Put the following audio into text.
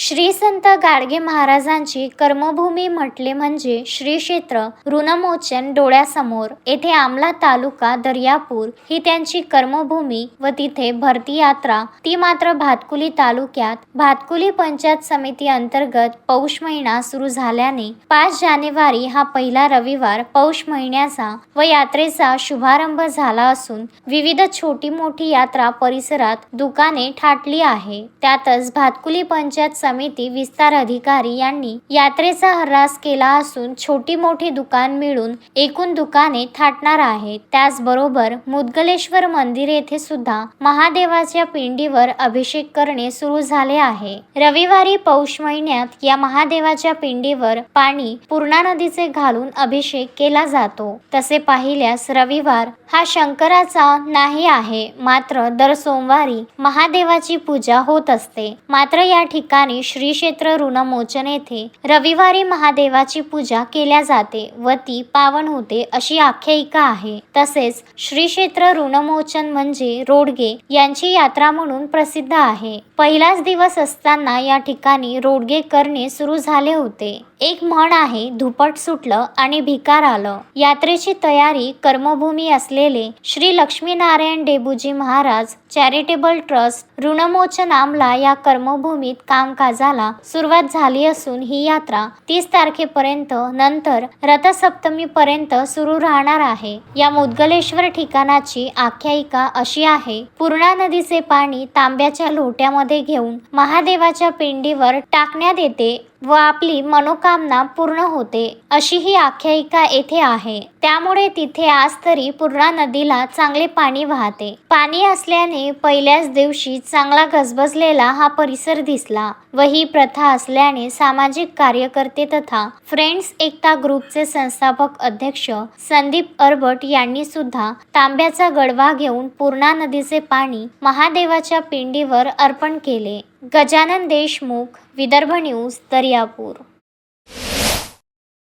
श्री संत गाडगे महाराजांची कर्मभूमी म्हटले म्हणजे श्री क्षेत्र ऋणमोचन डोळ्यासमोर. येथे आमला तालुका दर्यापूर ही त्यांची कर्मभूमी व तिथे भरती यात्रा, ती मात्र भातकुली तालुक्यात. भातकुली पंचायत समिती अंतर्गत पौष महिना सुरू झाल्याने 5 जानेवारी हा पहिला रविवार पौष महिन्याचा व यात्रेचा शुभारंभ झाला असून विविध छोटी मोठी यात्रा परिसरात दुकाने थाटली आहे. त्यातच भातकुली पंचायत समिती विस्तार अधिकारी यांनी यात्रेचा हर्रास केला असून छोटी मोठी दुकान मिळून एकूण दुकाने थाटणार आहेत. त्याचबरोबर मुदगलेश्वर मंदिर येथे सुद्धा महादेवाच्या पिंडीवर अभिषेक करणे सुरू झाले आहे. रविवारी पौष महिन्यात या महादेवाच्या पिंडीवर पाणी पूर्णा नदीचे घालून अभिषेक केला जातो. तसे पाहिल्यास रविवार हा शंकराचा नाही आहे, मात्र दर सोमवारी महादेवाची पूजा होत असते. मात्र या ठिकाणी श्री क्षेत्र ऋणमोचन येथे रविवारी महादेवाची पूजा केल्या जाते व ती पावन होते अशी आख्यायिका आहे. तसेच श्री क्षेत्र ऋणमोचन म्हणजे रोडगे यांची यात्रा म्हणून प्रसिद्ध आहे. पहिलाच दिवस असताना या ठिकाणी रोडगे करणे सुरू झाले होते. एक म्हण आहे, धुपट सुटलं आणि भिकार आलं. यात्रेची तयारी कर्मभूमी असलेले श्री लक्ष्मीनारायण डेबूजी महाराज चॅरिटेबल ट्रस्ट ऋणमोचन आमला या कर्मभूमीत कामकाजाला सुरुवात झाली असून ही यात्रा 30 तारखेपर्यंत नंतर रथसप्तमी पर्यंत सुरू राहणार आहे. या मुदगलेश्वर ठिकाणाची आख्यायिका अशी आहे, पूर्णा नदीचे पाणी तांब्याच्या लोट्यामध्ये घेऊन महादेवाच्या पिंडीवर टाकण्यात येते व आपली मनोकामना पूर्ण होते अशी ही आख्यायिका येथे आहे. त्यामुळे तिथे आज तरी पूर्णा नदीला चांगले पाणी वाहते. पाणी असल्याने पहिल्याच दिवशी चांगला गजबजलेला हा परिसर दिसला व ही प्रथा असल्याने सामाजिक कार्यकर्ते तथा फ्रेंड्स एकता ग्रुपचे संस्थापक अध्यक्ष संदीप अरबट यांनी सुद्धा तांब्याचा गडवा घेऊन पूर्णा नदीचे पाणी महादेवाच्या पिंडीवर अर्पण केले. गजानन देशमुख, विदर्भ न्यूज, दर्यापूर.